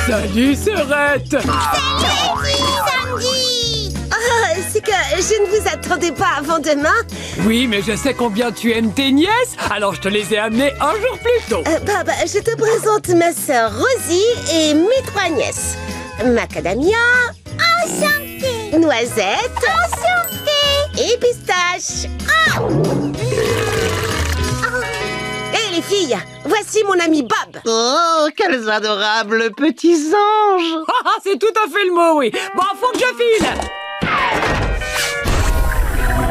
Salut, Sœurette. Sandy! Oh, c'est que je ne vous attendais pas avant demain. Oui, mais je sais combien tu aimes tes nièces, alors je te les ai amenées un jour plus tôt. Je te présente ma sœur Rosie et mes 3 nièces. Macadamia. Enchantée. Noisette. Enchantée. Et pistache. Hé les filles, voici mon ami Bob. Oh, quels adorables petits anges. Ah, c'est tout à fait le mot, oui. Bon, faut que je file.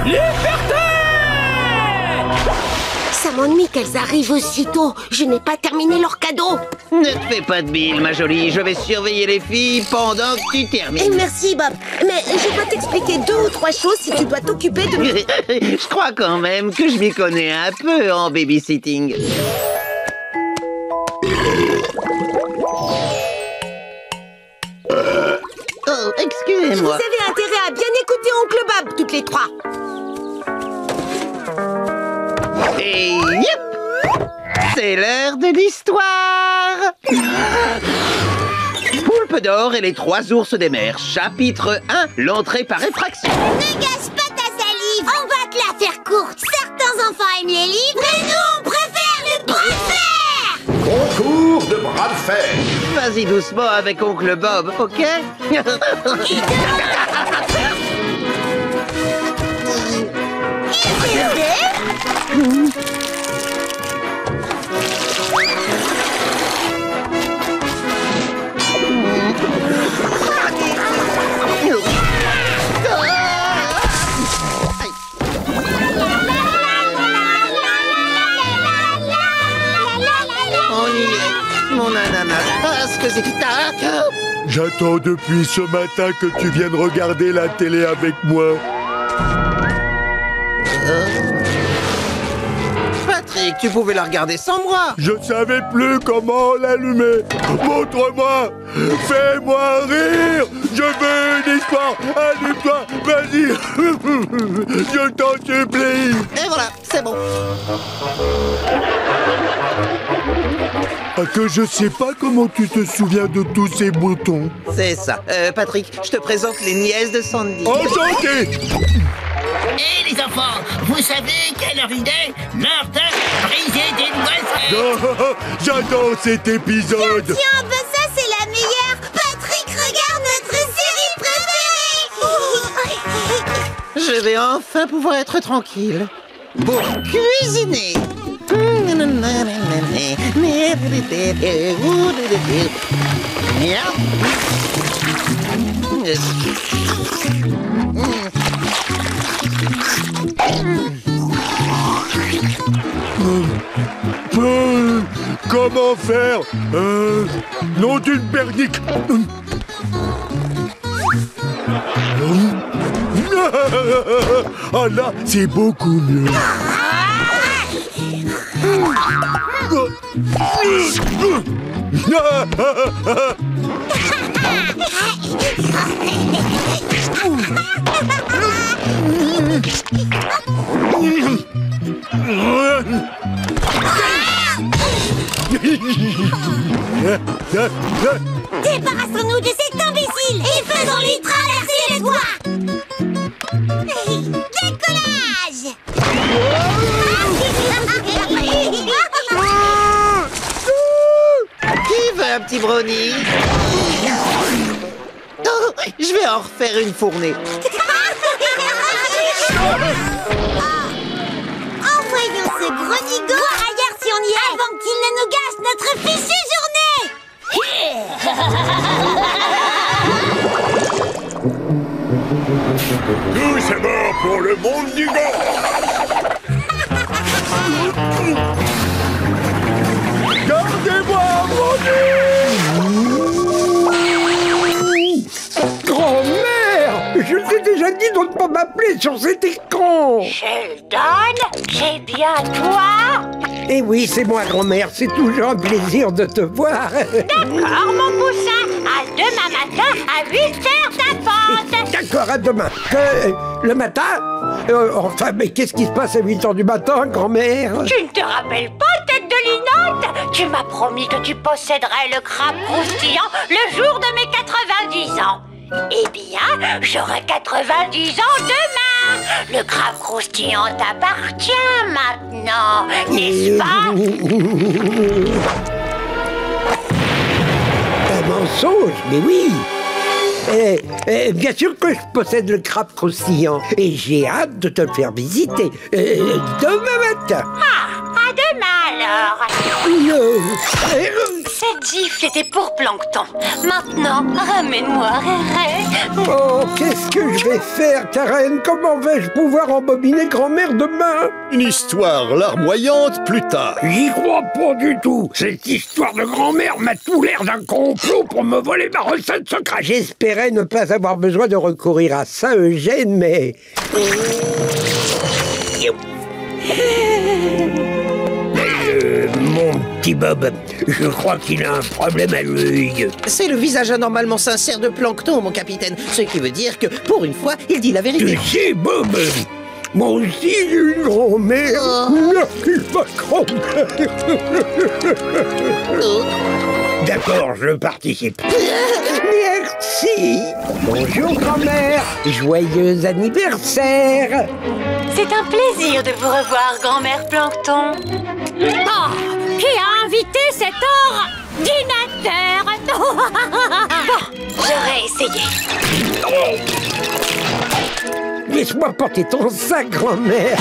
Liberté! Ça m'ennuie qu'elles arrivent aussitôt. Je n'ai pas terminé leur cadeau. Ne te fais pas de bile, ma jolie. Je vais surveiller les filles pendant que tu Et termines. merci Bob. Mais je dois t'expliquer 2 ou 3 choses si tu dois t'occuper de... Je crois quand même que je m'y connais un peu en babysitting. Oh, Vous excusez-moi. avez intérêt à bien écouter Oncle Bob, toutes les 3. Et yep, c'est l'heure de l'histoire. Poulpe d'or et les 3 ours des mers. Chapitre 1, l'entrée par effraction. Ne gâche pas ta salive. On va te la faire courte. Certains enfants aiment les livres, mais nous, on préfère le bras de fer. Concours de bras de fer. Vas-y doucement avec Oncle Bob, ok? On y est, mon ananas. Parce que c'est... J'attends depuis ce matin que tu viennes regarder la télé avec moi. Patrick, tu pouvais la regarder sans moi. Je savais plus comment l'allumer. Montre-moi. Fais-moi rire. Je veux une histoire. Allume-toi. Vas-y. Je t'en supplie. Et voilà, c'est bon. Ah, que je sais pas comment tu te souviens de tous ces boutons. C'est ça. Patrick, je te présente les nièces de Sandy. Enchanté. Et les enfants, vous savez quelle heure il est? L'heure de briser des noisettes. Oh, j'adore cet épisode. Tiens, ben ça, c'est la meilleure. Patrick, regarde notre série préférée. Je vais enfin pouvoir être tranquille pour cuisiner. Comment faire? Nom d'une bernique. Ah là, c'est beaucoup mieux. Débarrassons-nous de cet imbécile et faisons-lui traverser les doigts. Décollage. Qui veut un petit brownie? Oh, je vais en refaire une fournée. Envoyons ce gros nigo ailleurs si on y est avant qu'il ne nous gâche notre fichue journée. Tout c'est mort pour le monde du gant. Gardez-moi, Grand-mère, je t'ai déjà dit de ne pas m'appeler sur cet écran. Sheldon, c'est bien toi? Eh oui, c'est moi, grand-mère. C'est toujours un plaisir de te voir. D'accord, mon poussin. À demain matin à 8h d'avance. D'accord, à demain. Le matin Enfin, mais qu'est-ce qui se passe à 8h du matin, grand-mère? Tu ne te rappelles pas, tête de linotte. Tu m'as promis que tu posséderais le crabe croustillant le jour de mes 90 ans. Eh bien, j'aurai 90 ans demain. Le crabe croustillant t'appartient maintenant, n'est-ce pas? Un mensonge, mais oui. Bien sûr que je possède le crabe croustillant et j'ai hâte de te le faire visiter demain matin. Ah, à demain alors. Cette gifle était pour Plancton. Maintenant, ramène-moi Réré. Oh, qu'est-ce que je vais faire, Karen? Comment vais-je pouvoir embobiner grand-mère demain? Une histoire larmoyante plus tard. J'y crois pas du tout. Cette histoire de grand-mère m'a tout l'air d'un complot pour me voler ma recette secrète. J'espérais ne pas avoir besoin de recourir à ça, Eugène, mais... Mon petit Bob, je crois qu'il a un problème à l'œil. C'est le visage anormalement sincère de Plancton, mon capitaine. Ce qui veut dire que, pour une fois, il dit la vérité. Tu sais, Bob, moi aussi j'ai une grand-mère. Ma grand-mère. D'accord, je participe. Merci. Bonjour, grand-mère. Joyeux anniversaire. C'est un plaisir de vous revoir, grand-mère Plancton. Oh, qui a invité cet ordinateur? Bon, j'aurais essayé. Laisse-moi porter ton sac, grand-mère.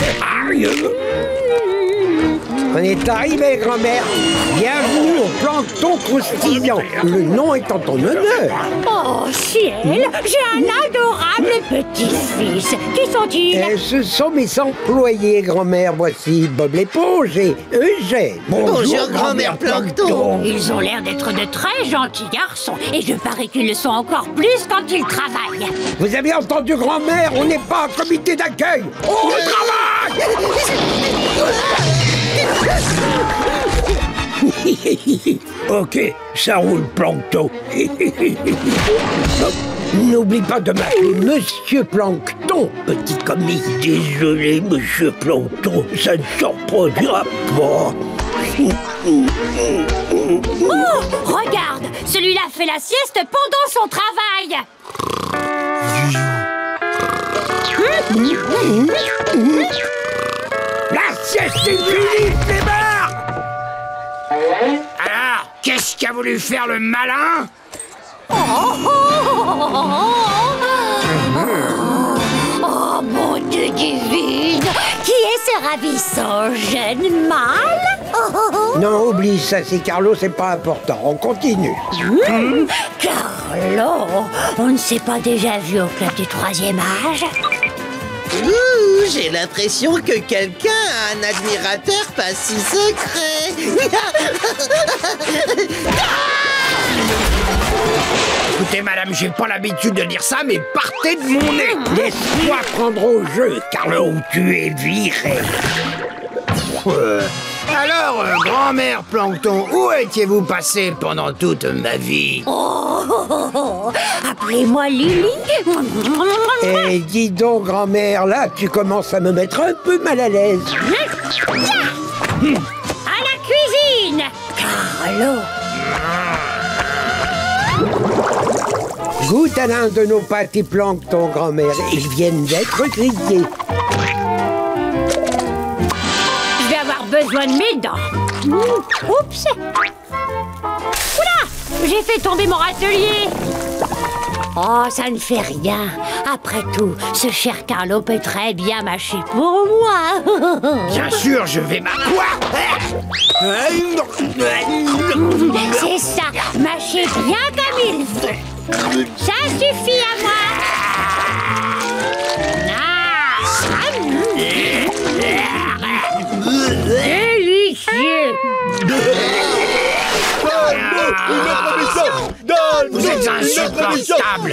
Aïe. On est arrivé, grand-mère. Bienvenue au Plancton croustillant. Le nom est en ton honneur. Oh, ciel, j'ai un adorable petit-fils. Qui sont-ils? Ce sont mes employés, grand-mère. Voici Bob l'éponge et Eugène. Bonjour, grand-mère Plancton. Ils ont l'air d'être de très gentils garçons. Et je parie qu'ils le sont encore plus quand ils travaillent. Vous avez entendu, grand-mère? On n'est pas un comité d'accueil. On travaille. Ok, ça roule, Plancton. N'oublie pas de m'appeler Monsieur Plancton, petit commis. Désolé, Monsieur Plancton, ça ne se reproduira pas. Oh, regarde, celui-là fait la sieste pendant son travail. La sieste est finie, Clébar! Alors, qu'est-ce qu'a voulu faire le malin? Oh, mon Dieu divine! Qui est ce ravissant jeune mâle? Non, oublie ça, c'est Carlo, c'est pas important. On continue. Carlo, on ne s'est pas déjà vu au club du 3e âge? Ouh, j'ai l'impression que quelqu'un a un admirateur pas si secret. Écoutez, madame, j'ai pas l'habitude de dire ça, mais partez de mon nez. Laisse-moi prendre au jeu, Carlo, ou tu es viré. Alors, grand-mère Plancton, où étiez-vous passé pendant toute ma vie? Appelez-moi Lily. Eh, dis donc, grand-mère, là, tu commences à me mettre un peu mal à l'aise. À la cuisine, Carlo. Goûte à l'un de nos pâtés Plancton, grand-mère. Ils viennent d'être grillés. Je vais avoir besoin de mes dents. Oups. Oula, j'ai fait tomber mon râtelier. Oh, ça ne fait rien. Après tout, ce cher Carlo peut très bien mâcher pour moi. Bien sûr, je vais quoi? C'est ça, mâchez bien comme il faut. Ça suffit à moi. Délicieux. Vous êtes insupportable.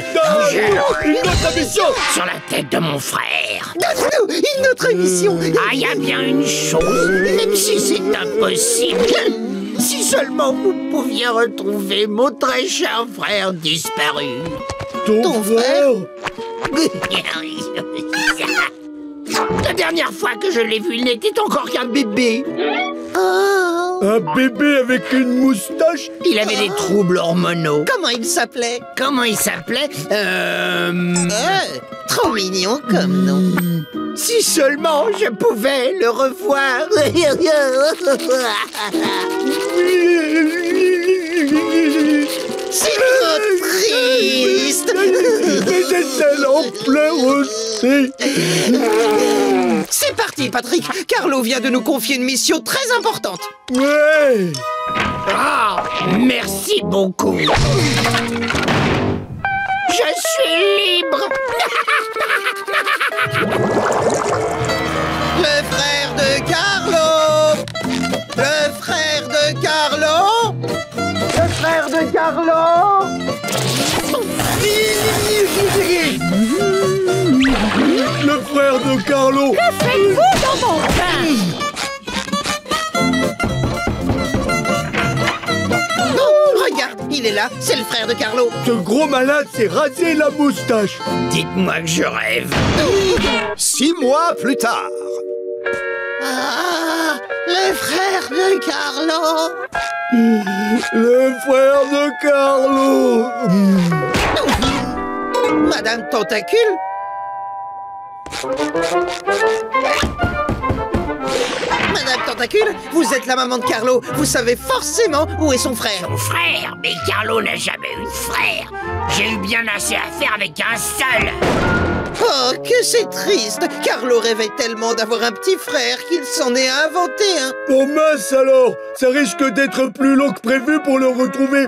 Une autre mission. Sur la tête de mon frère. Donne-nous une autre émission. Ah, il y a bien une chose, même si c'est impossible. Si seulement vous pouviez retrouver mon très cher frère disparu. Ton frère? La dernière fois que je l'ai vu, il n'était encore qu'un bébé. Oh. Un bébé avec une moustache? Il avait des troubles hormonaux. Comment il s'appelait? Comment il s'appelait? Trop mignon comme nom. Si seulement je pouvais le revoir. C'est trop triste. Mais elle en pleure aussi. C'est parti, Patrick. Carlo vient de nous confier une mission très importante. Ouais. Ah, merci beaucoup. Je suis libre. Le frère de Carlo. Le frère de Carlo. Le frère de Carlo. Le frère de Carlo. Que faites-vous dans mon pain? Non, regarde, il est là. C'est le frère de Carlo. Ce gros malade s'est rasé la moustache. Dites-moi que je rêve. 6 mois plus tard. Ah, le frère de Carlo. Le frère de Carlo. Madame Tentacule. Madame Tentacule, vous êtes la maman de Carlo. Vous savez forcément où est son frère. Mon frère? Mais Carlo n'a jamais eu de frère. J'ai eu bien assez à faire avec un seul. Oh, que c'est triste. Carlo rêvait tellement d'avoir un petit frère qu'il s'en est inventé un. Oh mince alors. Ça risque d'être plus long que prévu pour le retrouver.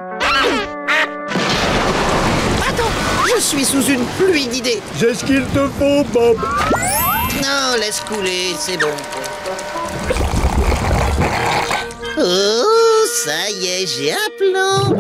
Attends, je suis sous une pluie d'idées. J'ai ce qu'il te faut, Bob. Non, laisse couler, c'est bon. Oh, ça y est, j'ai un plan.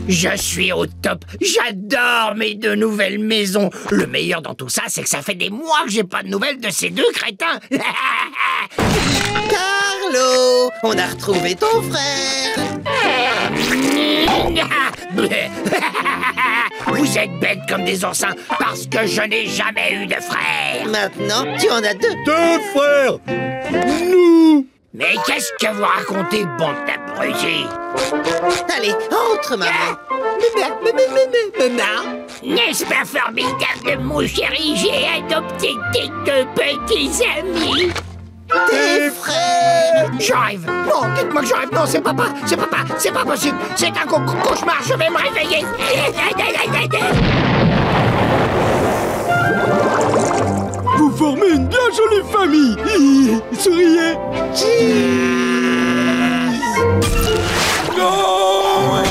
Je suis au top. J'adore mes 2 nouvelles maisons. Le meilleur dans tout ça, c'est que ça fait des mois que j'ai pas de nouvelles de ces 2 crétins. Carlo, on a retrouvé ton frère. Vous êtes bêtes comme des oursins parce que je n'ai jamais eu de frère. Maintenant, tu en as 2. 2 frères. Nous. Mais qu'est-ce que vous racontez, bande d'abrutis? Allez, entre, maman. Maman? N'est-ce pas formidable, mon chéri? J'ai adopté tes 2 petits amis. Tes frères. Je rêve. Non, dites-moi que je rêve. Non, c'est pas possible. C'est un cauchemar. Je vais me réveiller. Vous formez une bien jolie famille. Souriez. Non.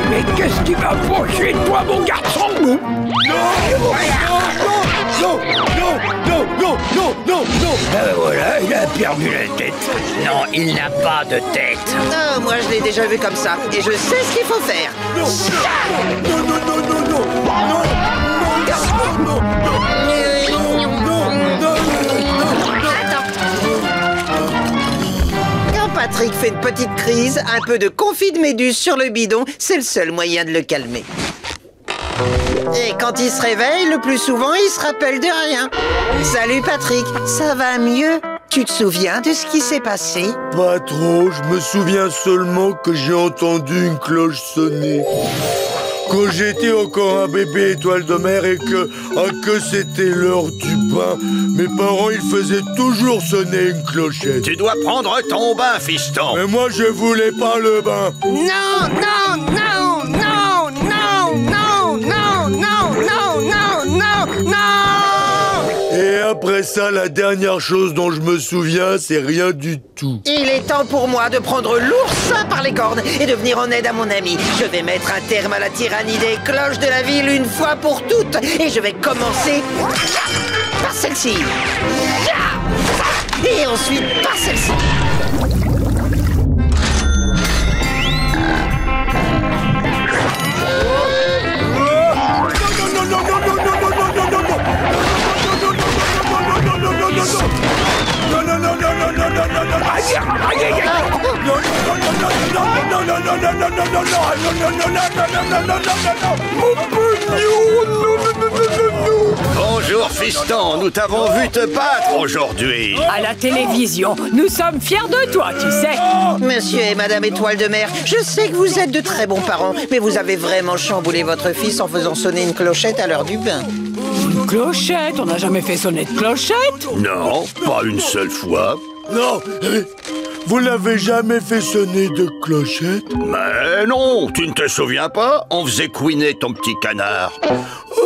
Mais qu'est-ce qui va approcher de toi, mon garçon? Non. Voilà, il a perdu la tête. Non, il n'a pas de tête. Non, moi je l'ai déjà vu comme ça. Et je sais ce qu'il faut faire. Quand Patrick fait une petite crise, un peu de confit de méduse sur le bidon, c'est le seul moyen de le calmer. Et quand il se réveille, le plus souvent, il se rappelle de rien. Salut Patrick, ça va mieux? Tu te souviens de ce qui s'est passé? Pas trop, je me souviens seulement que j'ai entendu une cloche sonner. Quand j'étais encore un bébé étoile de mer et que c'était l'heure du bain, mes parents ils faisaient toujours sonner une clochette. Tu dois prendre ton bain, fiston. Mais moi je voulais pas le bain. Non, non, non, non, non, non, non, non, non, non, non, non. Et après ça, la dernière chose dont je me souviens, c'est rien du tout. Il est temps pour moi de prendre l'oursin par les cornes et de venir en aide à mon ami. Je vais mettre un terme à la tyrannie des cloches de la ville une fois pour toutes. Et je vais commencer par celle-ci. Et ensuite par celle-ci. Bonjour, fiston, nous t'avons vu te battre aujourd'hui. À la télévision, nous sommes fiers de toi, tu sais. Monsieur et Madame Étoile de Mer, je sais que vous êtes de très bons parents, mais vous avez vraiment chamboulé votre fils en faisant sonner une clochette à l'heure du bain. Une clochette? On n'a jamais fait sonner de clochette? Non, pas une seule fois. Non, vous n'avez jamais fait sonner de clochette? Mais non, tu ne te souviens pas? On faisait couiner ton petit canard. Oh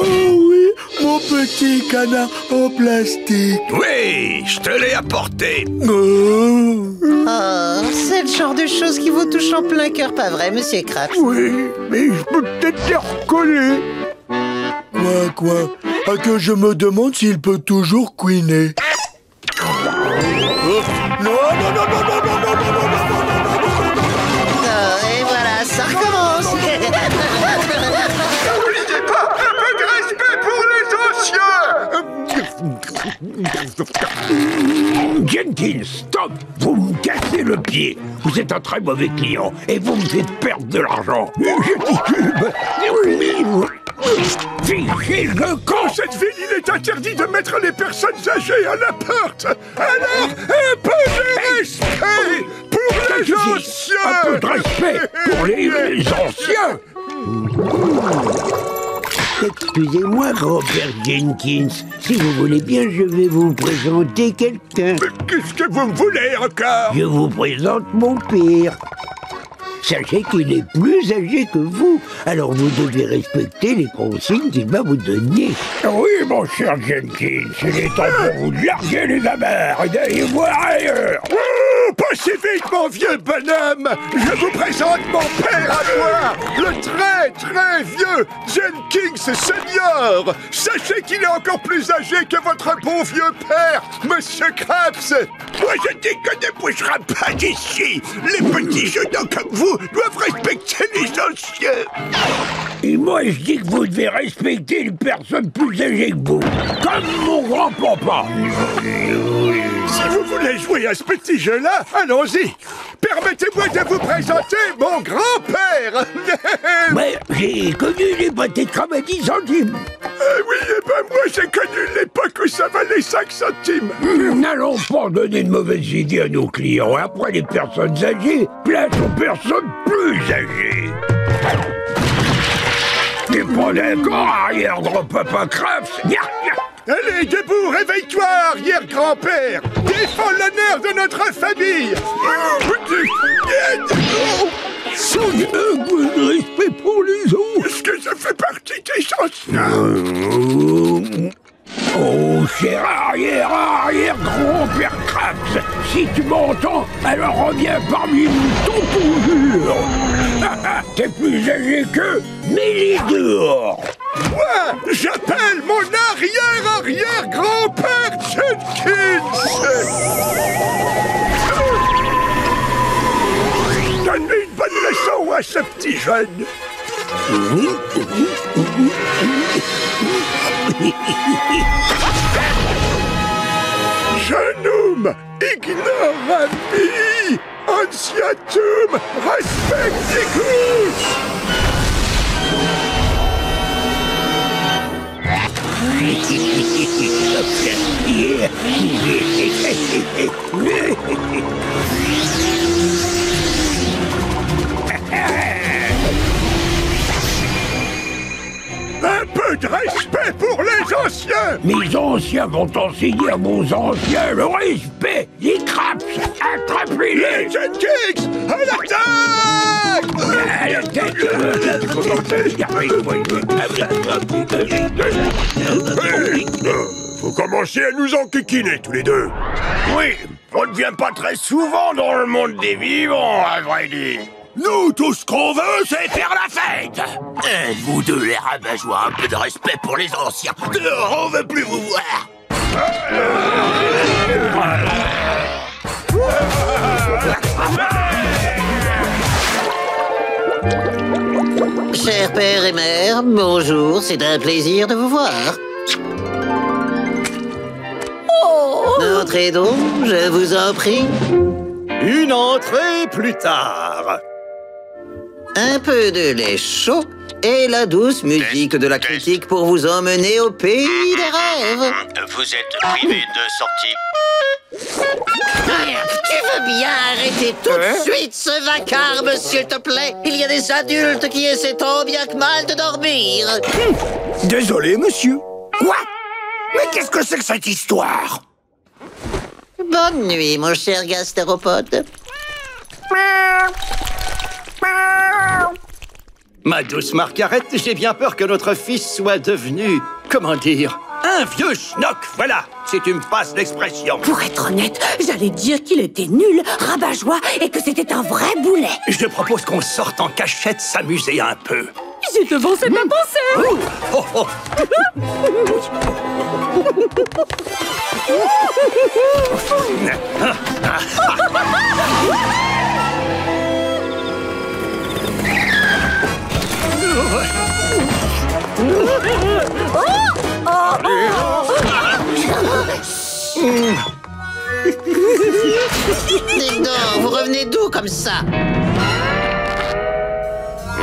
oui, mon petit canard en plastique. Oui, je te l'ai apporté. Oh. Oh, c'est le genre de choses qui vous touche en plein cœur, pas vrai, Monsieur Krabs? Oui, mais je peux peut-être les recoller. Quoi? À que je me demande s'il peut toujours couiner. Non. Et voilà, ça recommence. N'oubliez pas, un peu de respect pour les anciens. Jenkins, stop! Vous me cassez le pied. Vous êtes un très mauvais client et vous me faites perdre de l'argent. Je titube. Fichez le camp! Cette ville, il est interdit de mettre les personnes âgées à la porte. Alors, un peu de respect pour les anciens. Un peu de respect pour les anciens. Excusez-moi, grand-père Jenkins. Si vous voulez bien, je vais vous présenter quelqu'un. Mais qu'est-ce que vous me voulez encore? Je vous présente mon père. Sachez qu'il est plus âgé que vous, alors vous devez respecter les consignes qu'il va vous donner. Oui, mon cher Jenkins, il est temps pour vous de larguer les amarres et d'aller voir ailleurs. Oh, pas si vite, mon vieux bonhomme. Je vous présente mon père à moi, le très, très vieux Jenkins Senior. Sachez qu'il est encore plus âgé que votre bon vieux père, Monsieur Krabs. Moi, je dis que ne bougera pas d'ici. Les petits jeunes comme vous doivent respecter les anciens. Et moi, je dis que vous devez respecter les personnes plus âgées que vous, comme mon grand-papa. Si vous voulez jouer à ce petit jeu-là, allons-y. Permettez-moi de vous présenter mon grand-père. Ouais, j'ai connu les pâtés de crème à 10 centimes. Oui, et ben moi, j'ai connu l'époque où ça valait 5 centimes. N'allons pas donner de mauvaises idées à nos clients. Après les personnes âgées, place aux personnes plus âgées. T'es pas d'accord, arrière-grand-papa Krabs? Allez, debout, réveille-toi, arrière-grand-père. Défends l'honneur de notre famille. Soyez un peu de respect pour les autres. Est-ce que ça fait partie des anciens? Oh, cher arrière-grand-père Krabs, si tu m'entends, alors reviens parmi nous ton toujours. T'es plus âgé qu'eux, mets-les dehors. Moi, j'appelle mon arrière-arrière-grand-père Jenkins. Donne-lui une bonne leçon à ce petit jeune. Genum ignorami anciatum respecticus. Un peu de respect pour les anciens. Mes anciens vont enseigner à vos anciens le respect. Les Krabs, attrapez-les. Les Jenkins, à l'attaque. Vous commencez à nous enquiquiner tous les deux. Oui, on ne vient pas très souvent dans le monde des vivants, à vrai dire. Nous, tout ce qu'on veut, c'est Faire la fête. Vous deux, les rabat-joie, un peu de respect pour les anciens. Dehors, on veut plus vous voir. Chers père et mère, bonjour, c'est un plaisir de vous voir. Entrez donc, je vous en prie. Une entrée plus tard. Un peu de lait chaud et la douce musique de la critique pour vous emmener au pays des rêves. Vous êtes privé de sortie. Tu veux bien arrêter tout de suite ce vacarme, s'il te plaît? Il y a des adultes qui essaient tant bien que mal de dormir. Désolé, monsieur. Quoi? Mais qu'est-ce que c'est que cette histoire? Bonne nuit, mon cher gastéropode. Ma douce Margaret, j'ai bien peur que notre fils soit devenu, comment dire, un vieux schnock, voilà, si tu me passes l'expression. Pour être honnête, j'allais dire qu'il était nul, rabat-joie et que c'était un vrai boulet. Je propose qu'on sorte en cachette s'amuser un peu. J'ai devancé ma pensée. Oh, oh. Dites donc, vous revenez d'où comme ça?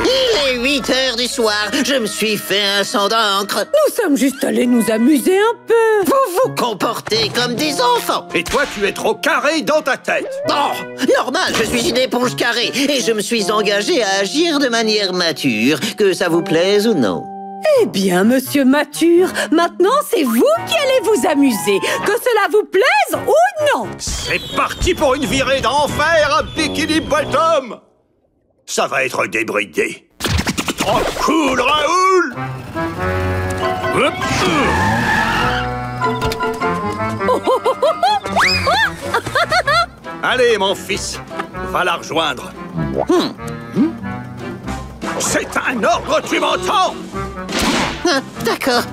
Il est 8 heures du soir, je me suis fait un sang d'encre. Nous sommes juste allés nous amuser un peu. Vous vous comportez comme des enfants. Et toi, tu es trop carré dans ta tête. Oh, normal, je suis une éponge carrée et je me suis engagé à agir de manière mature, que ça vous plaise ou non. Eh bien, monsieur Mature, maintenant c'est vous qui allez vous amuser, que cela vous plaise ou non. C'est parti pour une virée d'enfer à Bikini Bottom. Ça va être débridé. Oh, cool, Raoul. Allez, mon fils, va la rejoindre. C'est un ordre, tu m'entends? Ah, d'accord.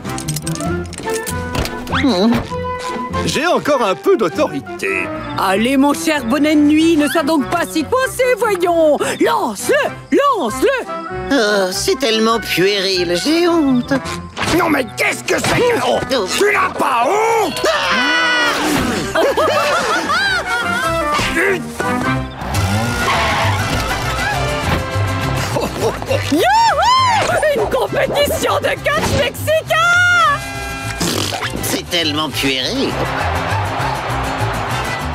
J'ai encore un peu d'autorité. Allez, mon cher bonnet de nuit, ne sois donc pas si coincé, voyons. Lance-le, lance-le. Oh, c'est tellement puéril, j'ai honte. Non mais qu'est-ce que c'est que... Oh, tu n'as pas honte? Youhou! Une compétition de catch mexicain! C'est tellement puéril.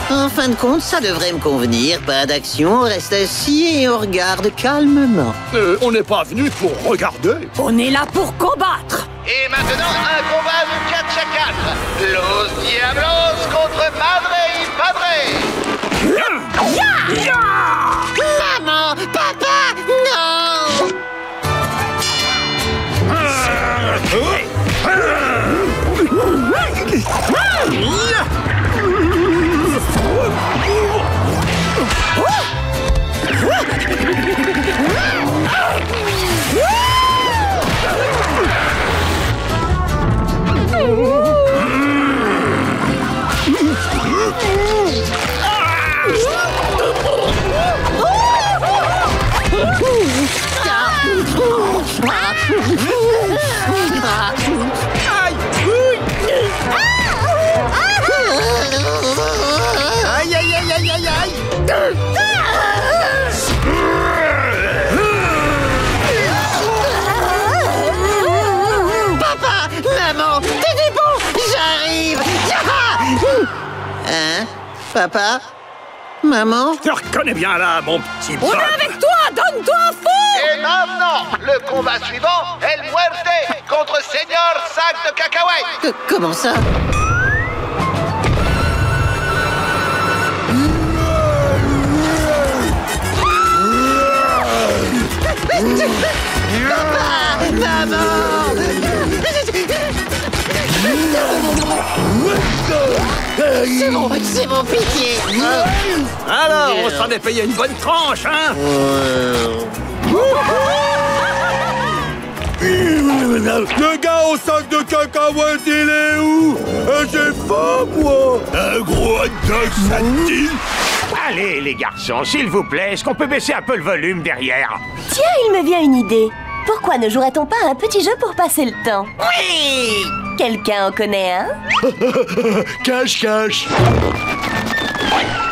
En fin de compte, ça devrait me convenir. Pas d'action, on reste assis et on regarde calmement. On n'est pas venu pour regarder. On est là pour combattre. Et maintenant, un combat de 4 à 4. Los Diablos contre Madre y Padre. Maman, papa, non! Aïe, aïe, aïe, aïe, aïe, aïe. Papa, maman, tenez bon, j'arrive. Hein? Papa? Maman? Je te reconnais bien là, mon petit On bonhomme. est avec toi, donne-toi à fond. Et maintenant, le combat suivant, El Muerte contre Seigneur Sac de Cacahuètes. Comment ça? Papa! Maman! C'est mon pitié. Alors, on s'en est payé une bonne tranche, hein? Le gars au sac de cacahuètes, il est où? J'ai faim, moi. Un gros hot dog, ça te dit? Allez, les garçons, s'il vous plaît, est-ce qu'on peut baisser un peu le volume derrière? Tiens, il me vient une idée. Pourquoi ne jouerait-on pas à un petit jeu pour passer le temps? Oui. Quelqu'un en connaît un? Cache-cache.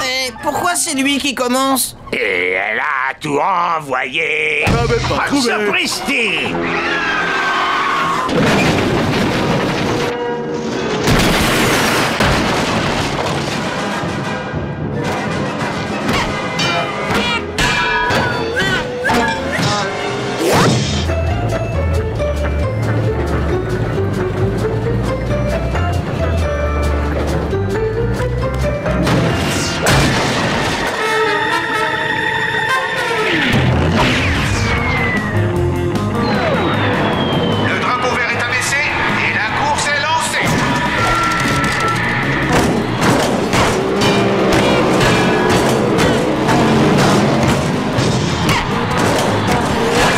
Et pourquoi c'est lui qui commence? Et elle a tout envoyé. Pas trouvé. Sapristi! Le drapeau vert est abaissé et la course est lancée.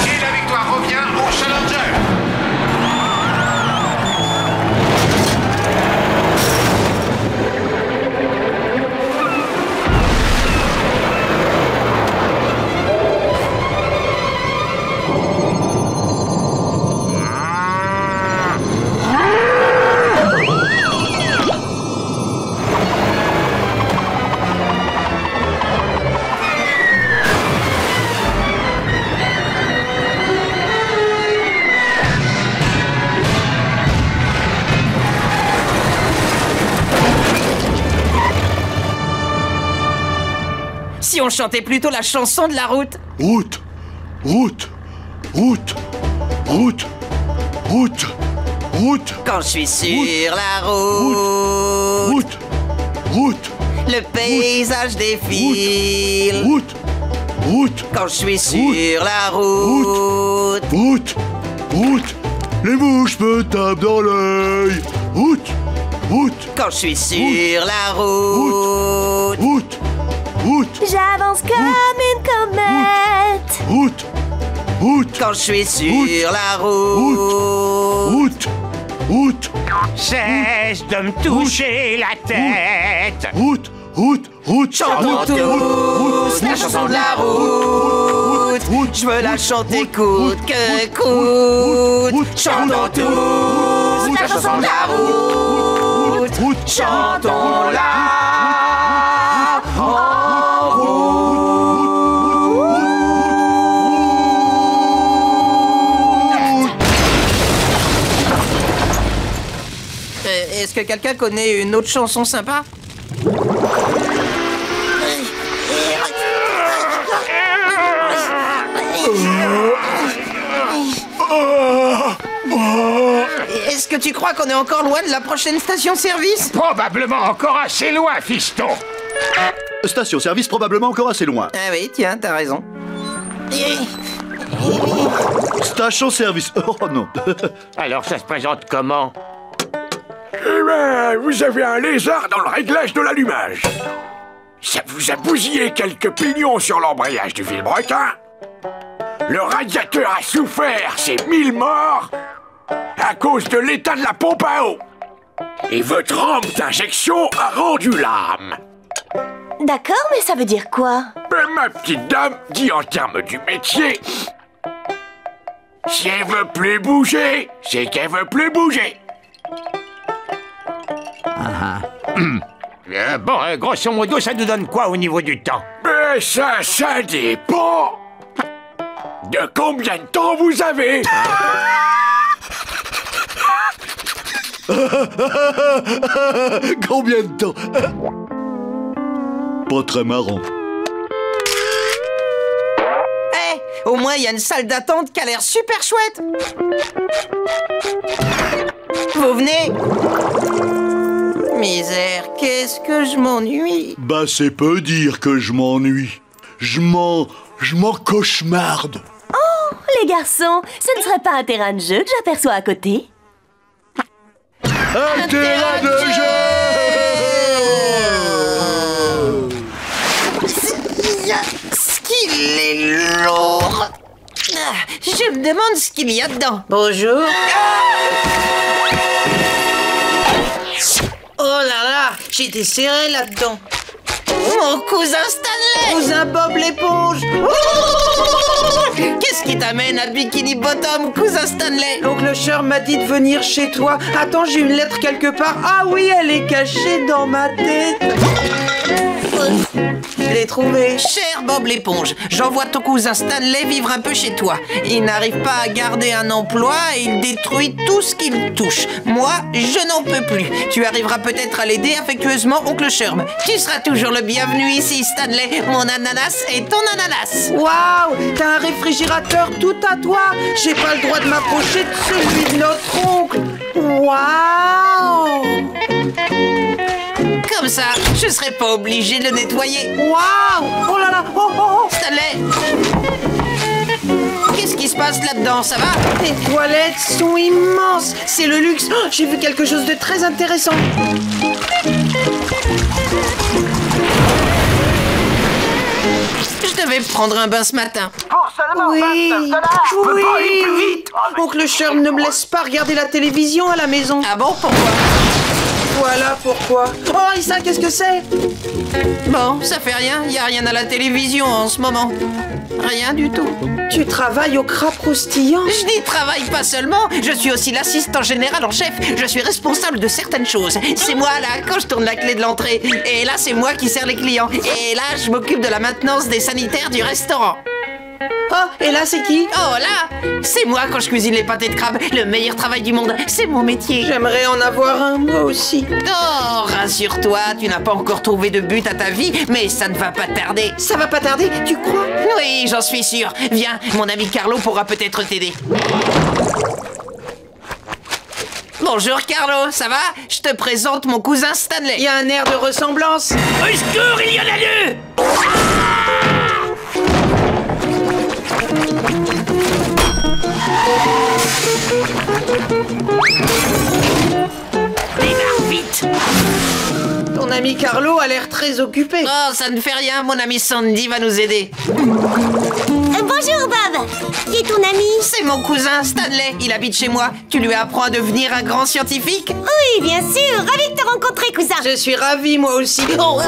Et la victoire revient au challenger. Si on chantait plutôt la chanson de la route. Route, route, route, route, route, route. Quand je suis sur la route, Route, route, le paysage défile. route, route, Quand je suis sur la route, route, route. Les mouches me tapent dans l'œil. Route, route, quand je suis sur la route, route, route, J'avance comme une comète. route, route, quand je suis sur la route, route, route, Cesse de me toucher la tête. route, route, route. chantons tous la chanson de la route. Je veux la chanter coûte que coûte. Chantons tous la chanson de la route. Chantons-la en route. Est-ce que quelqu'un connaît une autre chanson sympa? Est-ce que tu crois qu'on est encore loin de la prochaine station-service? Probablement encore assez loin, fiston. Station-service probablement encore assez loin. Ah oui, tiens, t'as raison. Station-service. Oh non. Alors ça se présente comment? Eh ben, vous avez un lézard dans le réglage de l'allumage. Ça vous a bousillé quelques pignons sur l'embrayage du vilebrequin. Le radiateur a souffert, c'est 1000 morts à cause de l'état de la pompe à eau. Et votre rampe d'injection a rendu l'âme. D'accord, mais ça veut dire quoi? Ben, ma petite dame dit en termes du métier, si elle veut plus bouger, c'est qu'elle veut plus bouger. Bon, grosso modo, ça nous donne quoi au niveau du temps? Mais ça dépend de combien de temps vous avez. Combien de temps? Pas très marrant. Au moins, il y a une salle d'attente qui a l'air super chouette. Vous venez? Misère, qu'est-ce que je m'ennuie. Bah, c'est peu dire que je m'ennuie. Je m'en cauchemarde. Oh, les garçons, ce ne serait pas un terrain de jeu que j'aperçois à côté? Un terrain de jeu! Je me demande ce qu'il y a dedans. Bonjour. Oh là là, j'étais serré là-dedans. Mon cousin Stanley! Cousin Bob l'éponge! Qu'est-ce qui t'amène à Bikini Bottom, cousin Stanley? L'oncle Sherm m'a dit de venir chez toi. Attends, j'ai une lettre quelque part. Ah oui, elle est cachée dans ma tête. Je l'ai trouvée. Cher Bob l'éponge, j'envoie ton cousin Stanley vivre un peu chez toi. Il n'arrive pas à garder un emploi et il détruit tout ce qu'il touche. Moi, je n'en peux plus. Tu arriveras peut-être à l'aider affectueusement, oncle Sherm. Tu seras toujours le bienvenu ici, Stanley. Mon ananas est ton ananas. Waouh, t'as un réfrigérateur tout à toi. J'ai pas le droit de m'approcher de celui de notre oncle. Waouh! Comme ça, je serai pas obligé de le nettoyer. Waouh! Oh là là! Oh oh oh! Stanley! Qu'est-ce qui se passe là-dedans, ça va? Les toilettes sont immenses! C'est le luxe! Oh, j'ai vu quelque chose de très intéressant! Je devais prendre un bain ce matin. Pour seulement Oui, 29 $, je peux oui. pas aller plus vite. Oncle Sherm ne me laisse pas regarder la télévision à la maison. Ah bon, pourquoi? Voilà pourquoi. Oh, Issa, qu'est-ce que c'est? Bon, ça fait rien, y a rien à la télévision en ce moment. Rien du tout. Tu travailles au crabe croustillant? Je n'y travaille pas seulement, je suis aussi l'assistant général en chef. Je suis responsable de certaines choses. C'est moi là, quand je tourne la clé de l'entrée. Et là, c'est moi qui sers les clients. Et là, je m'occupe de la maintenance des sanitaires du restaurant. Oh, et là, c'est qui? Oh là, c'est moi quand je cuisine les pâtés de crabe. Le meilleur travail du monde, c'est mon métier. J'aimerais en avoir un, moi aussi. Oh, rassure-toi, tu n'as pas encore trouvé de but à ta vie, mais ça ne va pas tarder. Ça va pas tarder, tu crois? Oui, j'en suis sûr. Viens, mon ami Carlo pourra peut-être t'aider. Bonjour Carlo, ça va? Je te présente mon cousin Stanley. Il y a un air de ressemblance. Au secours, il y en a deux! Démarre vite! Ton ami Carlo a l'air très occupé. Oh, ça ne fait rien, mon ami Sandy va nous aider. Bonjour Bob. Qui est ton ami? C'est mon cousin Stanley, il habite chez moi. Tu lui apprends à devenir un grand scientifique? Oui, bien sûr. Ravi de te rencontrer, cousin. Je suis ravi, moi aussi. Oh,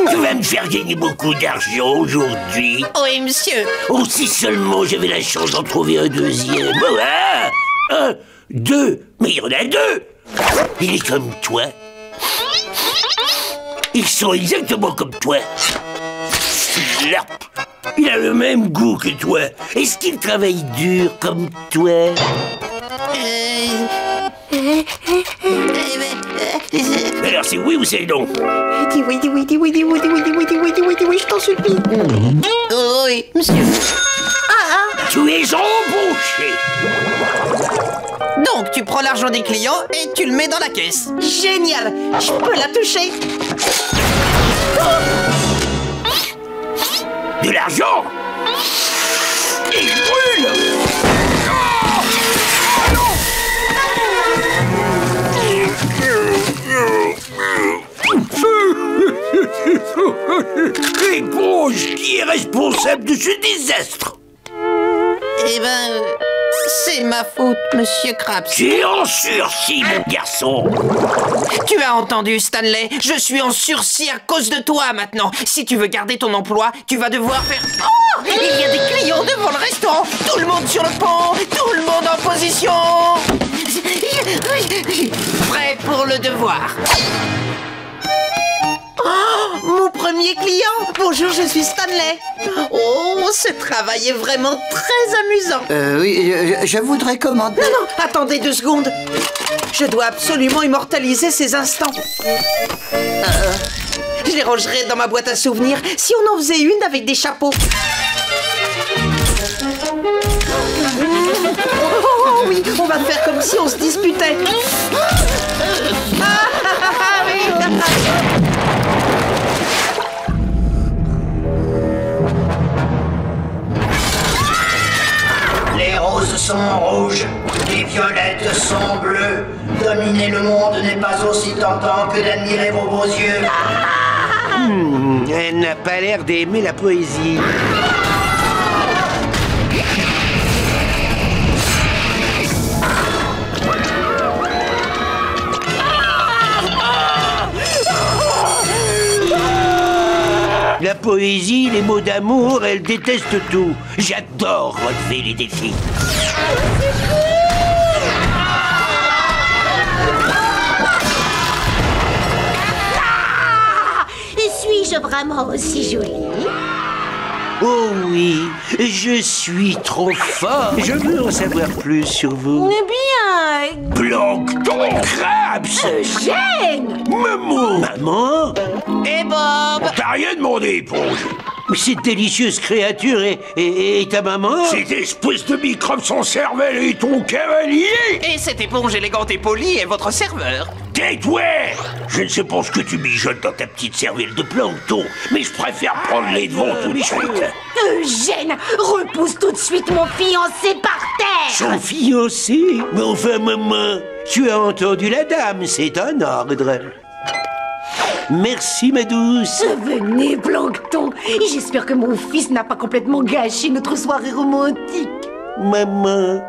Tu vas me faire gagner beaucoup d'argent aujourd'hui. Oui, monsieur. Oh, si seulement j'avais la chance d'en trouver un deuxième. Oh, ah, un, deux. Mais il y en a deux. Il est comme toi. Ils sont exactement comme toi. Slap. Il a le même goût que toi. Est-ce qu'il travaille dur comme toi? Alors c'est oui ou c'est non? Dis oui, dis oui, dis oui, dis oui, dis oui, dis oui, dis oui, dis oui, dis oui, je t'en supplie. Oui, monsieur. Tu es embauché. Donc, tu prends l'argent des clients et tu le mets dans la caisse. Génial. Je peux la toucher. De l'argent? Il brûle. Éponge, qui est responsable de ce désastre? Eh ben, c'est ma faute, monsieur Krabs. Tu es en sursis, mon garçon. Tu as entendu, Stanley? Je suis en sursis à cause de toi maintenant. Si tu veux garder ton emploi, tu vas devoir faire... Oh! Il y a des clients devant le restaurant. Tout le monde sur le pont. Tout le monde en position. Prêt pour le devoir. Oh, mon premier client. Bonjour, je suis Stanley. Oh, ce travail est vraiment très amusant. Oui, je voudrais commander... Non, non, attendez 2 secondes. Je dois absolument immortaliser ces instants. Je les rangerai dans ma boîte à souvenirs si on en faisait une avec des chapeaux. Oh oui, on va faire comme si on se disputait. Les roses sont rouges, content que d'admirer vos beaux yeux. Elle n'a pas l'air d'aimer la poésie. La poésie, les mots d'amour, elle déteste tout. J'adore relever les défis. Suis-je vraiment aussi jolie? Oh oui, je suis trop fort. Je veux en savoir plus sur vous. Eh bien... Plancton, Krabs, Eugène! Maman. Et Bob? T'as rien demandé, éponge. Cette délicieuse créature est ta maman? Cette espèce de microbe sans cervelle et ton cavalier. Et cette éponge élégante et polie est votre serveur. Tais-toi! Je ne sais pas ce que tu mijotes dans ta petite cervelle de plancton, mais je préfère prendre les devants tout de suite. Eugène, repousse tout de suite mon fiancé par terre! Son fiancé? Mais enfin, maman, tu as entendu la dame, c'est un ordre. Merci, ma douce. Venez, Plancton. J'espère que mon fils n'a pas complètement gâché notre soirée romantique. Maman.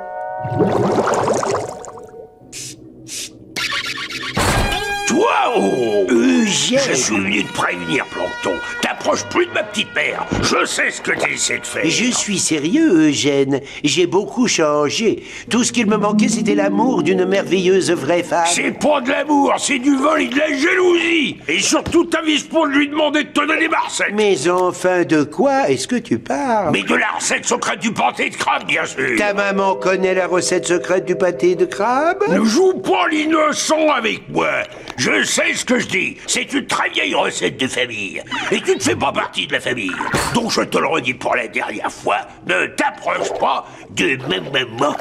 Toi, oh Eugène. Je suis venu te prévenir, Plancton. T'approches plus de ma petite mère. Je sais ce que tu essaies de faire. Je suis sérieux, Eugène. J'ai beaucoup changé. Tout ce qu'il me manquait, c'était l'amour d'une merveilleuse vraie femme. C'est pas de l'amour, c'est du vol et de la jalousie. Et surtout, t'avises pas de lui demander de te donner ma recette. Mais enfin, de quoi est-ce que tu parles? Mais de la recette secrète du pâté de crabe, bien sûr. Ta maman connaît la recette secrète du pâté de crabe? Ne joue pas l'innocent avec moi. Je sais ce que je dis. C'est une très vieille recette de famille. Et tu ne fais pas partie de la famille. Donc je te le redis pour la dernière fois, ne t'approche pas de ma maman.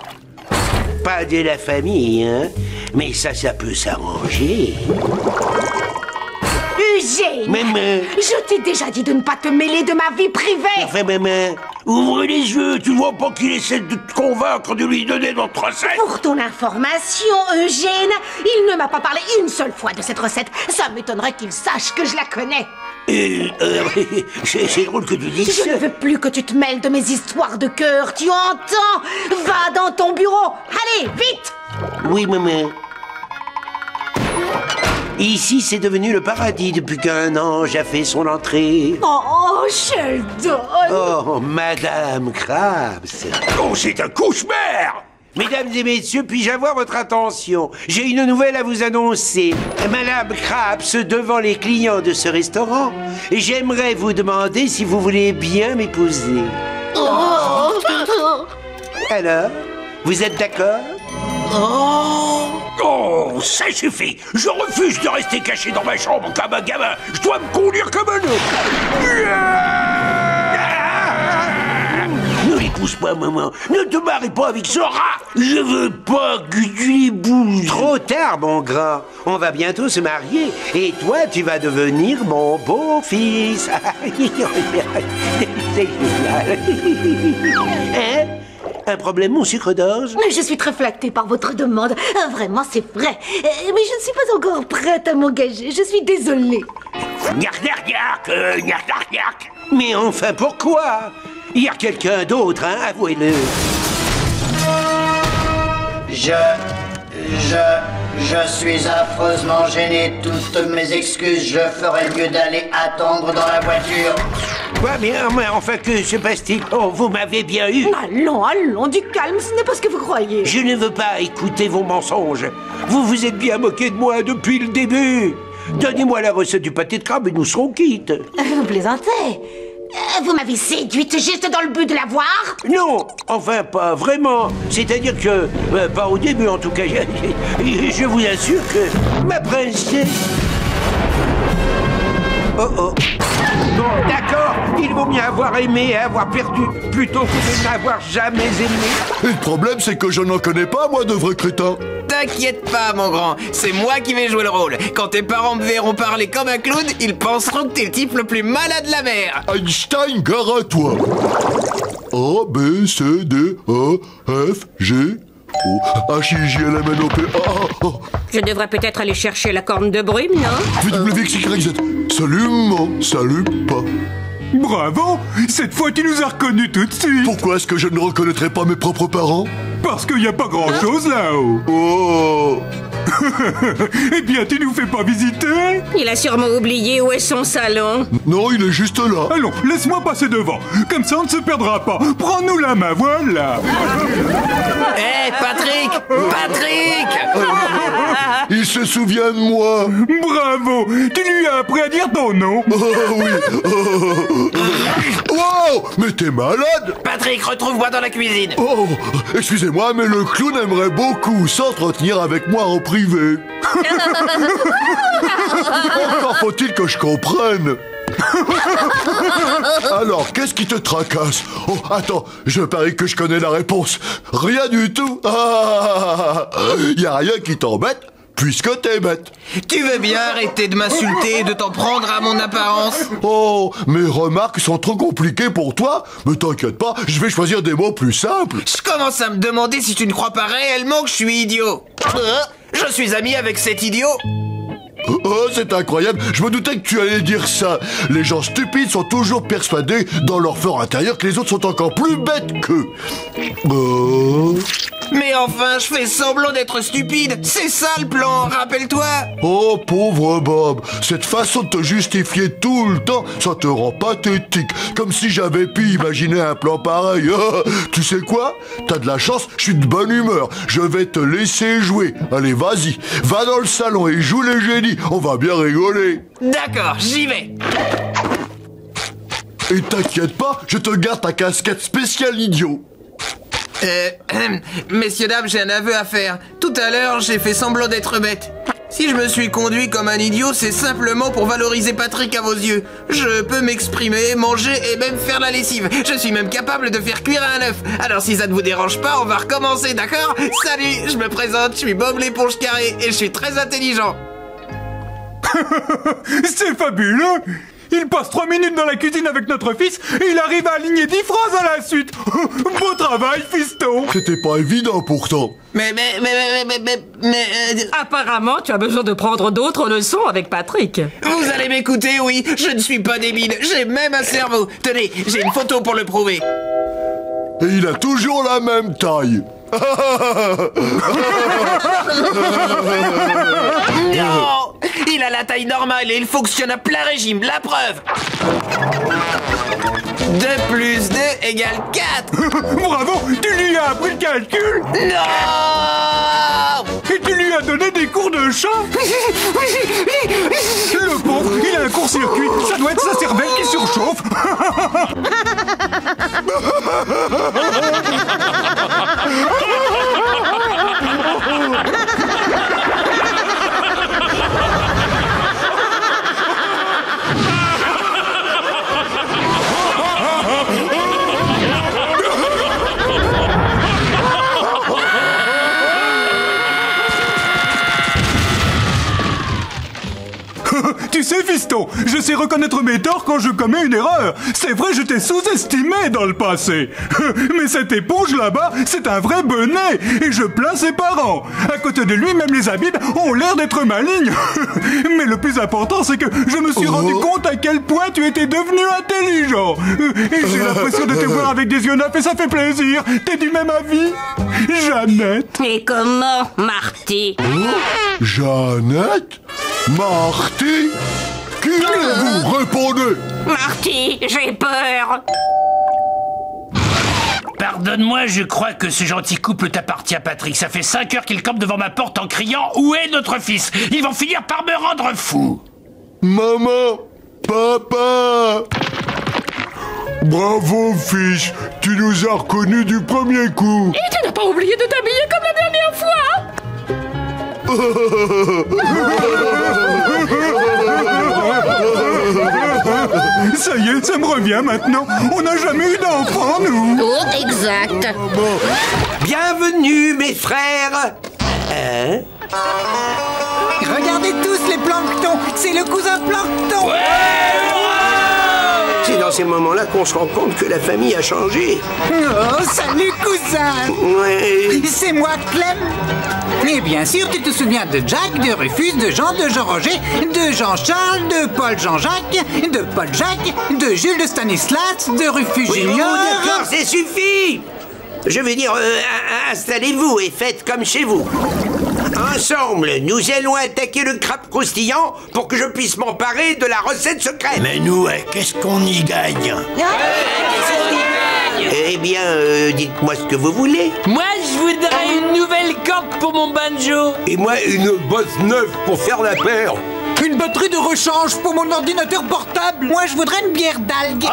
Pas de la famille, hein? Mais ça peut s'arranger. Eugène! Maman! Je t'ai déjà dit de ne pas te mêler de ma vie privée! Enfin, maman, ouvre les yeux, tu vois pas qu'il essaie de te convaincre de lui donner notre recette? Pour ton information, Eugène, il ne m'a pas parlé une seule fois de cette recette. Ça m'étonnerait qu'il sache que je la connais. C'est drôle que tu dises ça. Je ne veux plus que tu te mêles de mes histoires de cœur, tu entends? Va dans ton bureau! Allez, vite! Oui, maman. Ici, c'est devenu le paradis depuis qu'un ange a fait son entrée. Oh, Sheldon! Oh, Madame Krabs! Oh, c'est un cauchemar! Mesdames et messieurs, puis-je avoir votre attention? J'ai une nouvelle à vous annoncer. Madame Krabs, devant les clients de ce restaurant, j'aimerais vous demander si vous voulez bien m'épouser. Oh. Alors, vous êtes d'accord? Oh, ça suffit. Je refuse de rester caché dans ma chambre comme un gamin. Je dois me conduire comme un homme. Ne l'épouse pas, maman. Ne te marie pas avec ce rat. Je veux pas que tu l'épouses. Trop tard, mon grand. On va bientôt se marier. Et toi, tu vas devenir mon beau-fils. C'est génial. Hein? Un problème, mon sucre d'orge? Je suis très flattée par votre demande. Vraiment, c'est vrai. Mais je ne suis pas encore prête à m'engager. Je suis désolée. Mais enfin, pourquoi? Il y a quelqu'un d'autre, hein? Avouez-le. Je suis affreusement gêné. Toutes mes excuses, je ferais mieux d'aller attendre dans la voiture. Quoi, mais enfin, que se passe-t-il? Oh, vous m'avez bien eu. Allons, du calme, ce n'est pas ce que vous croyez. Je ne veux pas écouter vos mensonges. Vous vous êtes bien moqué de moi depuis le début. Donnez-moi la recette du pâté de crabe et nous serons quittes. Vous plaisantez. Vous m'avez séduite juste dans le but de la voir? Non, enfin pas vraiment. C'est-à-dire que, pas au début en tout cas, je vous assure que ma princesse... Oh. Bon, d'accord, il vaut mieux avoir aimé et avoir perdu plutôt que de n'avoir jamais aimé. Et le problème, c'est que je n'en connais pas, moi, de vrais crétins. T'inquiète pas, mon grand, c'est moi qui vais jouer le rôle. Quand tes parents me verront parler comme un clown, ils penseront que t'es le type le plus malade de la mer. Einstein, gare à toi. A, B, C, D, E, F, G, Oh, HIJLMNOP. Je devrais peut-être aller chercher la corne de brume, non? VWXYZ. Salut, maman. Salut, pas. Bravo! Cette fois, tu nous as reconnus tout de suite. Pourquoi est-ce que je ne reconnaîtrais pas mes propres parents? Parce qu'il n'y a pas grand-chose là-haut. Oh! Eh bien, tu nous fais pas visiter? Il a sûrement oublié où est son salon. Non, il est juste là. Allons, laisse-moi passer devant. Comme ça, on ne se perdra pas. Prends-nous la main, voilà. Hé, Patrick! Patrick! Il se souvient de moi. Bravo! Tu lui as appris à dire ton nom. Oh, oui. Wow! Mais t'es malade! Patrick, retrouve-moi dans la cuisine. Oh, excusez-moi, mais le clown aimerait beaucoup s'entretenir avec moi en privé. Encore faut-il que je comprenne. Alors, qu'est-ce qui te tracasse? Oh, attends, je parie que je connais la réponse. Rien du tout. Y a rien qui t'embête, puisque t'es bête. Tu veux bien arrêter de m'insulter et de t'en prendre à mon apparence? Oh, mes remarques sont trop compliquées pour toi? Mais t'inquiète pas, je vais choisir des mots plus simples. Je commence à me demander si tu ne crois pas réellement que je suis idiot. Je suis ami avec cet idiot. Oh, c'est incroyable, je me doutais que tu allais dire ça. Les gens stupides sont toujours persuadés dans leur fort intérieur que les autres sont encore plus bêtes qu'eux. Oh. Mais enfin, je fais semblant d'être stupide. C'est ça le plan, rappelle-toi. Oh, pauvre Bob, cette façon de te justifier tout le temps, ça te rend pathétique. Comme si j'avais pu imaginer un plan pareil. Tu sais quoi? T'as de la chance, je suis de bonne humeur. Je vais te laisser jouer. Allez, vas-y, va dans le salon et joue les génies. On va bien rigoler. D'accord, j'y vais. Et t'inquiète pas, je te garde ta casquette spéciale idiot. Messieurs, dames, j'ai un aveu à faire. Tout à l'heure, j'ai fait semblant d'être bête. Si je me suis conduit comme un idiot, c'est simplement pour valoriser Patrick à vos yeux. Je peux m'exprimer, manger et même faire la lessive. Je suis même capable de faire cuire un œuf. Alors si ça ne vous dérange pas, on va recommencer, d'accord? Salut, je me présente, je suis Bob l'éponge carrée et je suis très intelligent. C'est fabuleux! Il passe 3 minutes dans la cuisine avec notre fils et il arrive à aligner 10 phrases à la suite. Beau travail, fiston. C'était pas évident pourtant. Mais... Apparemment, tu as besoin de prendre d'autres leçons avec Patrick. Vous allez m'écouter, oui. Je ne suis pas débile. J'ai même un cerveau. Tenez, j'ai une photo pour le prouver. Et il a toujours la même taille. Non! Il a la taille normale et il fonctionne à plein régime, la preuve! 2 plus 2 égale 4! Bravo! Tu lui as appris le calcul? Non! Et tu lui as donné des cours de chant? Le pauvre, il a un court-circuit. Ça doit être sa cervelle qui surchauffe. Tu sais, fiston, je sais reconnaître mes torts quand je commets une erreur. C'est vrai, je t'ai sous-estimé dans le passé. Mais cette éponge là-bas, c'est un vrai benet. Et je plains ses parents. À côté de lui, même les habits ont l'air d'être malignes. Mais le plus important, c'est que je me suis rendu compte à quel point tu étais devenu intelligent. Et j'ai l'impression de te voir avec des yeux neufs et ça fait plaisir. T'es du même avis, Jeannette? Et comment, Marty? Jeannette? Marty? Qui êtes-vous? Répondez! Marty, j'ai peur. Pardonne-moi, je crois que ce gentil couple t'appartient, Patrick. Ça fait 5 heures qu'ils campent devant ma porte en criant « Où est notre fils ?» Ils vont finir par me rendre fou. Maman! Papa! Bravo, fils! Tu nous as reconnus du premier coup! Et tu n'as pas oublié de t'habiller comme la dernière fois? Ça y est, ça me revient maintenant. On n'a jamais eu d'enfant, nous. Oh, exact. Bienvenue, mes frères. Regardez tous les planctons. C'est le cousin plancton. Sinon, c'est ces moments-là qu'on se rend compte que la famille a changé. Oh, salut cousin. Ouais. C'est moi, Clem. Et bien sûr, tu te souviens de Jack, de Rufus, de Jean, de Jean-Roger, de Jean-Charles, de Paul Jean-Jacques, de Paul Jacques, de Jules de Stanislas, de Rufus Junior... D'accord, c'est suffit. Je veux dire, installez-vous et faites comme chez vous. Ensemble, nous allons attaquer le crabe croustillant pour que je puisse m'emparer de la recette secrète. Mais nous, qu'est-ce qu'on y gagne? Eh bien, dites-moi ce que vous voulez. Moi, je voudrais une nouvelle corde pour mon banjo. Et moi, une bosse neuve pour faire la paire. Une batterie de rechange pour mon ordinateur portable. Moi, je voudrais une bière d'algues.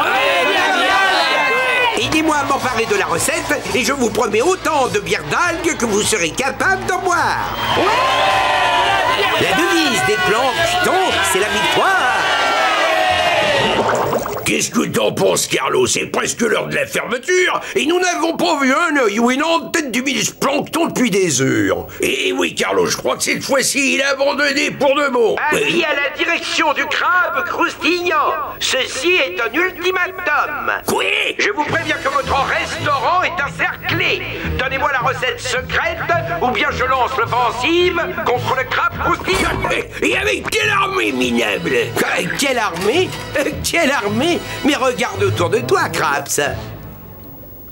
Aidez-moi à m'emparer de la recette et je vous promets autant de bière d'algues que vous serez capable d'en boire. La devise des planctons, c'est la victoire. Qu'est-ce que t'en penses, Carlo? C'est presque l'heure de la fermeture et nous n'avons pas vu un œil ou une antenne du ministre Plancton depuis des heures. Et oui, Carlo, je crois que cette fois-ci, il a abandonné pour de bon. Avis à la direction du crabe croustillant. Ceci est un ultimatum. Quoi? Je vous préviens que votre restaurant est encerclé. Donnez-moi la recette secrète ou bien je lance l'offensive contre le crabe croustillant. Et avec quelle armée, minable? Quelle armée? Quelle armée? Mais regarde autour de toi, Craps.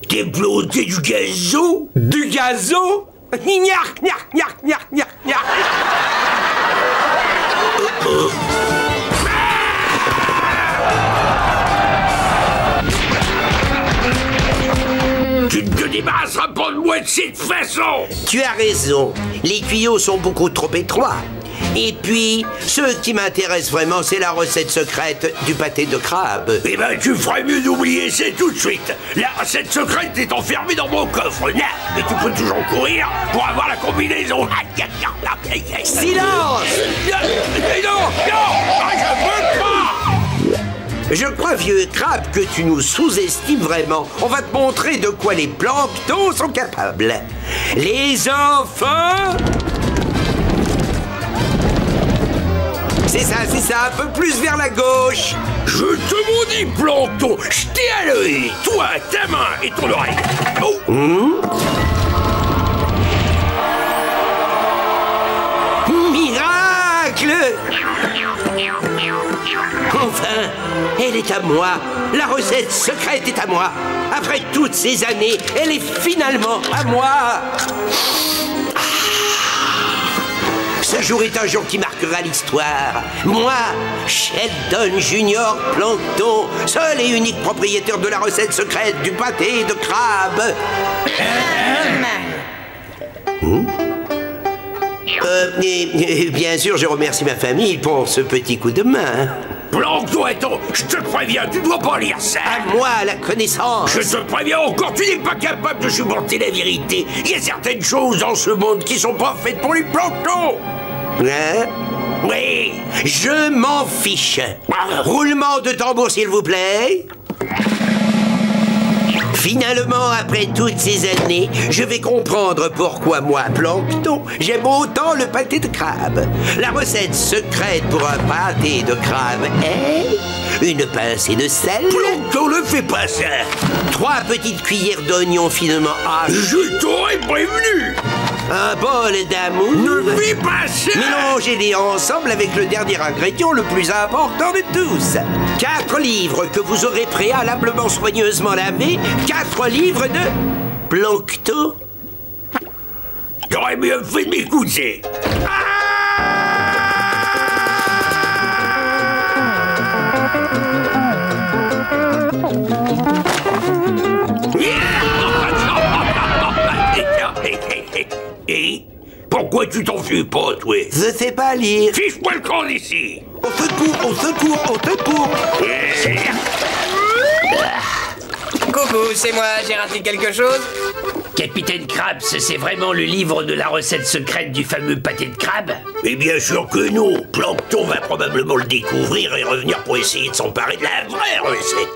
T'es planté du gazo? Du gazo? Gnark, gnark, gnark, gnark, gnark, gnark. Tu ne te débarrasseras pas de moi de cette façon. Tu as raison. Les tuyaux sont beaucoup trop étroits. Et puis, ce qui m'intéresse vraiment, c'est la recette secrète du pâté de crabe. Eh ben, tu ferais mieux d'oublier ça tout de suite. La recette secrète est enfermée dans mon coffre. Mais tu peux toujours courir pour avoir la combinaison. Silence! Non, je veux pas! Je crois, vieux crabe, que tu nous sous-estimes vraiment. On va te montrer de quoi les planctons sont capables. Les enfants... C'est ça, un peu plus vers la gauche. Je te maudis, Plancton. Je t'ai à l'œil. Toi, ta main et ton oreille. Oh. Miracle! Enfin, elle est à moi. La recette secrète est à moi. Après toutes ces années, elle est finalement à moi. Ce jour est un jour qui marquera l'histoire. Moi, Sheldon Junior Plancton, seul et unique propriétaire de la recette secrète du pâté de crabe. Bien sûr, je remercie ma famille pour ce petit coup de main. Plancton, attends, je te préviens, tu dois pas lire ça. À moi, la connaissance. Je te préviens encore, tu n'es pas capable de supporter la vérité. Il y a certaines choses dans ce monde qui sont pas faites pour les planctons. Hein? Oui, je m'en fiche. Roulement de tambour, s'il vous plaît. Finalement, après toutes ces années, je vais comprendre pourquoi moi, Plancton, j'aime autant le pâté de crabe. La recette secrète pour un pâté de crabe est une pincée de sel. Plancton, ne fais pas ça. 3 petites cuillères d'oignons finement hachés. Je t'aurais prévenu. Un bol d'amour. Ne fais pas ça. Mélangez-les ensemble avec le dernier ingrédient le plus important de tous. 4 livres que vous aurez préalablement soigneusement lavés. 4 livres de plancton. J'aurais mieux fait de m'écouter. Et pourquoi tu t'enfuis pas, toi? Je sais pas lire. Fiche-moi le camp d'ici. Au secours, au secours, au secours. Coucou, c'est moi, j'ai raté quelque chose? Capitaine Krabs, c'est vraiment le livre de la recette secrète du fameux pâté de crabe? Mais bien sûr que non. Plancton va probablement le découvrir et revenir pour essayer de s'emparer de la vraie recette.